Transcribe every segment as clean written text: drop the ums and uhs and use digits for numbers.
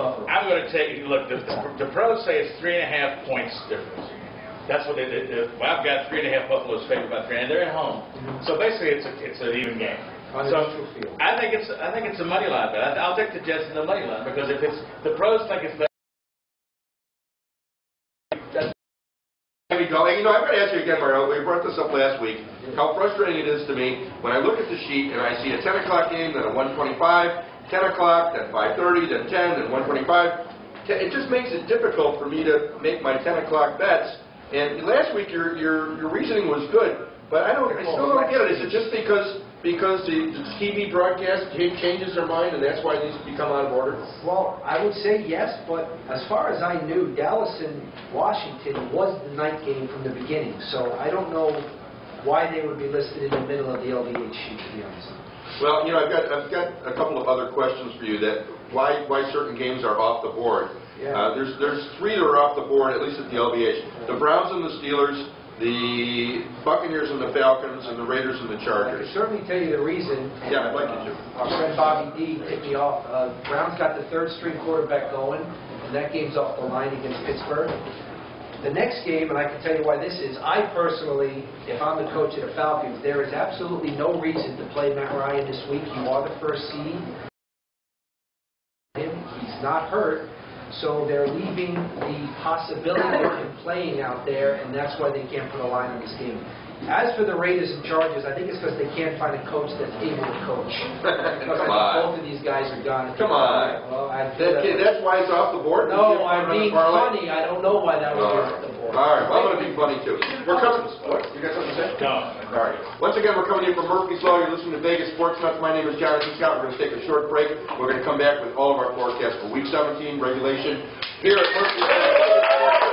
Buffalo. I'm going to take, look, the pros say it's 3.5 points difference. That's what well, I've got 3.5 Buffalo's favored by 3, and they're at home. So basically, it's an even game. So I think it's a money line, but I'll take the Jets in the money line because if it's the pros think it's. You know, I've got to ask you again, Mario. We brought this up last week. How frustrating it is to me when I look at the sheet and I see a 10 o'clock game, then a 1:25, 10 o'clock, then 5:30, then 10, then 1:25. It just makes it difficult for me to make my 10 o'clock bets. And last week your reasoning was good, but I still don't get it. Is it just because the TV broadcast changes their mind and that's why these become out of order? Well, I would say yes, but as far as I knew, Dallas and Washington was the night game from the beginning, so I don't know why they would be listed in the middle of the LVH sheet, to be honest. Well, you know, I've got a couple of other questions for you. That why certain games are off the board. Yeah. There's 3 that are off the board, at least at the LVH. The Browns and the Steelers, the Buccaneers and the Falcons, and the Raiders and the Chargers. I can certainly tell you the reason. Yeah, I'd like you to. Our friend Bobby D tipped me off. Browns got the 3rd-string quarterback going, and that game's off the line against Pittsburgh. The next game, and I can tell you why this is, I personally, if I'm the coach of the Falcons, there is absolutely no reason to play Matt Ryan this week. You are the 1st seed. He's not hurt. So they're leaving the possibility of him playing out there, and that's why they can't put a line on this game. As for the Raiders and Chargers, I think it's because they can't find a coach that's able to coach. Because I think both of these guys are gone. Come on. Well, that's why it's off the board? No, I'm being funny. I don't know why that was off the board. All right, well, I'm going to be funny, too. We're coming. What? You got something to say? No. All right. Once again, we're coming in from Murphy's Law. You're listening to Vegas Sports Nuts. My name is Jonathan Scott. We're going to take a short break. We're going to come back with all of our forecasts for Week 17 regulation here at Murphy's Law.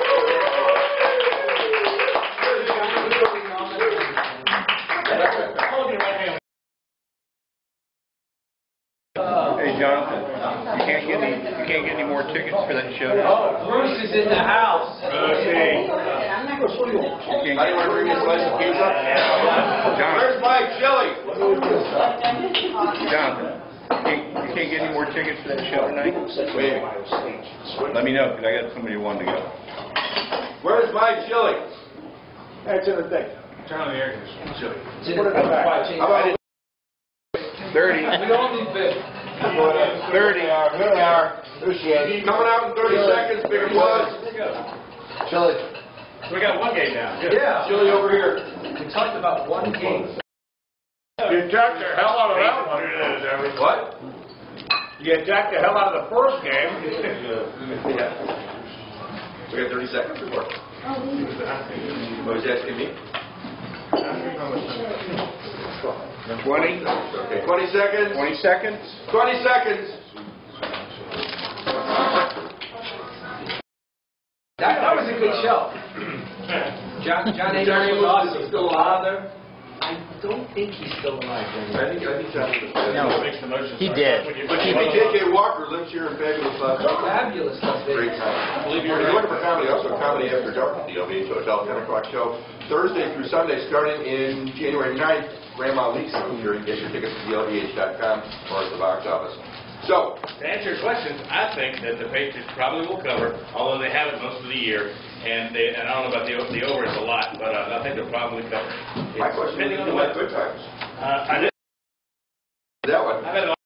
Hey Jonathan, you can't get any more tickets for that show. Oh, Bruce is in the house. Okay. How do you want to bring me a slice of pizza? Where's my chili? Jonathan, you can't get any more tickets for that show tonight? Wait. Let me know, because I got somebody who wanted to go. Where's my chili? That's in the thing. Turn on the air conditioner. Chili. Put it in the back. How about 30. We all need big. 30. Here they are. Appreciate it. coming out in 30 seconds, big applause. Chili. We got one game now. Good. Yeah. Chili over here. We talked about one game. You jacked the hell out of that one. What? You jacked the hell out of the first game. Yeah. We got 30 seconds before. What was he asking me? 20. Okay, 20 seconds. 20 seconds. 20 seconds. That was a good show. John Adams was awesome. Still alive there? I don't think he's still alive. I think John was. No, He did. J.K. Walker lives here in fabulous Las Vegas. Fabulous stuff. Great time. I believe you're looking for comedy. Also, Comedy After Dark at the LVH Hotel, 10 o'clock show. Thursday through Sunday, starting in January 9th. Grandma Leaks here. You can get your tickets at TheLVH.com or at the box office. So, to answer your questions, I think that the Patriots probably will cover, although they haven't most of the year. And I don't know about the over, it's a lot, but I think they'll probably cover. my question is, Depending on you the like weather. good times? I did. That one. I've had a lot.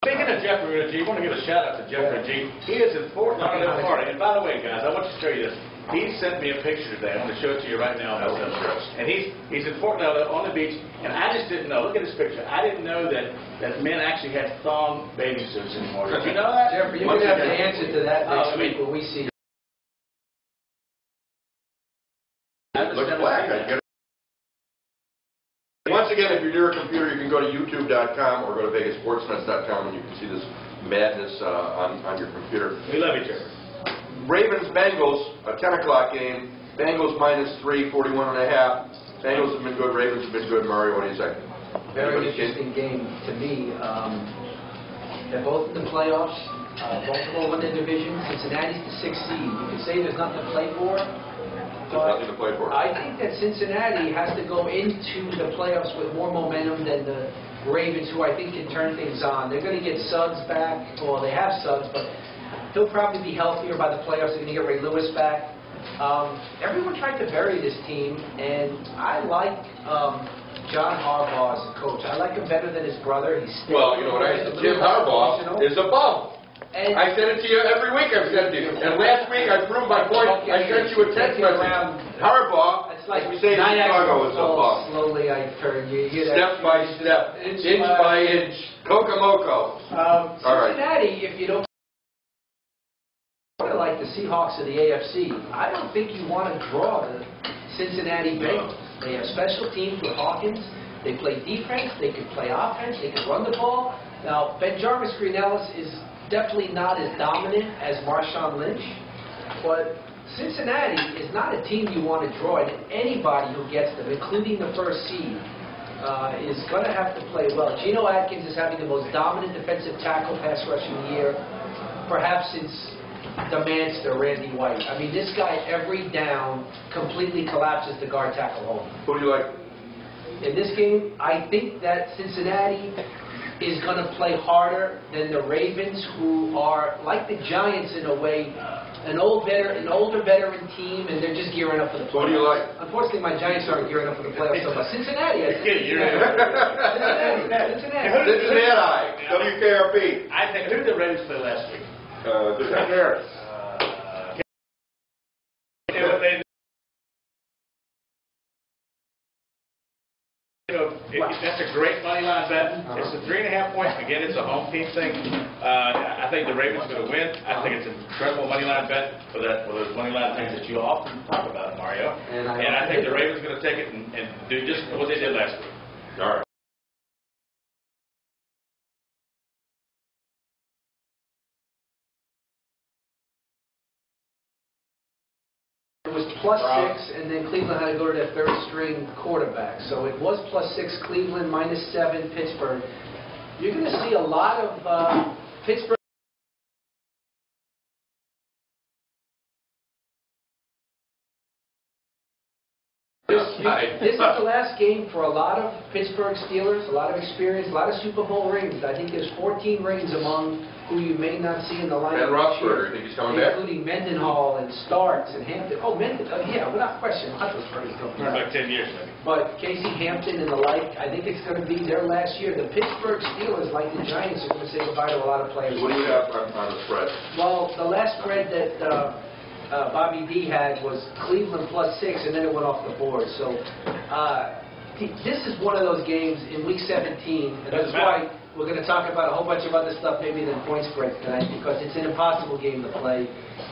Speaking of Jeffrey G, I want to give a shout out to Jeffrey G. He is in Fort Lauderdale, Florida. And by the way, guys, I want to show you this. He sent me a picture today. I'm going to show it to you right now. And he's in Fort Lauderdale on the beach, and I just didn't know. Look at this picture. I didn't know that men actually had thong bathing suits anymore. Did you know that? Jeffrey, you're going to have to answer to that next week when we see you. Looks black. Once again, if you're near a computer, you can go to YouTube.com or go to VegasSportsNuts.com and you can see this madness on your computer. We love each other. Ravens-Bengals, a 10 o'clock game. Bengals -3, 41.5. Bengals have been good. Ravens have been good. Murray, what do you say? Very interesting game to me. They're both in the playoffs. Baltimore won their division. Cincinnati's the 6th seed. You could say there's nothing to play for. There's nothing to play for. I think that Cincinnati has to go into the playoffs with more momentum than the Ravens, who I think can turn things on. They're going to get Suggs back. Well, they have Suggs, but He'll probably be healthier by the playoffs. They're going to get Ray Lewis back. Everyone tried to bury this team, and I like John Harbaugh as a coach. I like him better than his brother. He's Well, you know what I said? Jim Harbaugh is a bum. And I send it to you every week. I've sent it to you. And last week I proved my point. I sent you a text message. Harbaugh, it's like as we say in Chicago, is a bum. Slowly I turn you. Step by step, inch by inch, Kokomoko. Cincinnati, if you don't like the Seahawks of the AFC, I don't think you want to draw the Cincinnati Bengals. They have special teams with Hawkins. They play defense. They can play offense. They can run the ball. Now, Benjamin Greenellis is definitely not as dominant as Marshawn Lynch, but Cincinnati is not a team you want to draw, and anybody who gets them, including the first seed, is going to have to play well. Geno Atkins is having the most dominant defensive tackle pass rushing year, perhaps since the Manster, Randy White. I mean, this guy every down completely collapses the guard tackle home. Who do you like? In this game, I think that Cincinnati is going to play harder than the Ravens, who are like the Giants in a way, an older veteran team, and they're just gearing up for the playoffs. What do you like? Unfortunately, my Giants aren't gearing up for the playoffs so much. Cincinnati, I think. Cincinnati, WKRP. I think, who did the Ravens play last week? That's a great money line bet. It's a 3.5 points. Again, it's a home team thing. I think the Ravens are going to win. I think it's an incredible money line bet for those money line things that you often talk about, Mario. And I think the Ravens are going to take it and do just what they did last week. All right. It was +6, and then Cleveland had to go to their third-string quarterback. So it was +6 Cleveland, -7 Pittsburgh. You're going to see a lot of Pittsburgh. This is the last game for a lot of Pittsburgh Steelers, a lot of experience, a lot of Super Bowl rings. I think there's 14 rings among who you may not see in the lineup. Ben Roethlisberger, you think he's coming back? Including Mendenhall and Starks and Hampton. Oh, yeah, without question, Roethlisberger's coming For back. like 10 years, maybe. But Casey Hampton and the like, I think it's going to be their last year. The Pittsburgh Steelers, like the Giants, are going to say goodbye to a lot of players. What do you have on the spread? Well, the last spread that Bobby D had was Cleveland +6, and then it went off the board. So this is one of those games in Week 17, and that's why we're going to talk about a whole bunch of other stuff maybe than point spreads tonight, because it's an impossible game to play.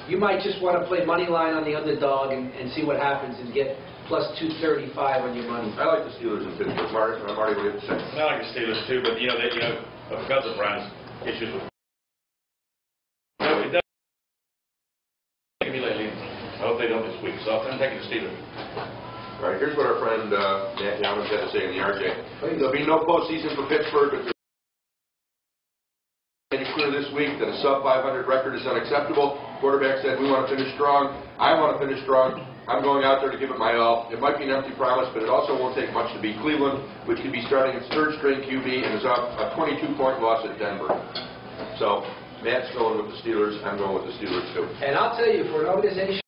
You might just want to play money line on the underdog and see what happens and get +235 on your money. I like the Steelers in Pittsburgh. Marty, what do you have to say? I like the Steelers too, but because of Brown's issues with. It doesn't take me lately. I hope they don't this week. So I'm taking the Steelers. All right, here's what our friend Matt Young's got to say in the RJ. There'll be no postseason for Pittsburgh, but it's clear this week that a sub-500 record is unacceptable. Quarterback said, we want to finish strong. I want to finish strong. I'm going out there to give it my all. It might be an empty promise, but it also won't take much to beat Cleveland, which could be starting its third-string QB and is off a 22-point loss at Denver. So Matt's going with the Steelers. I'm going with the Steelers, too. And I'll tell you, for an organization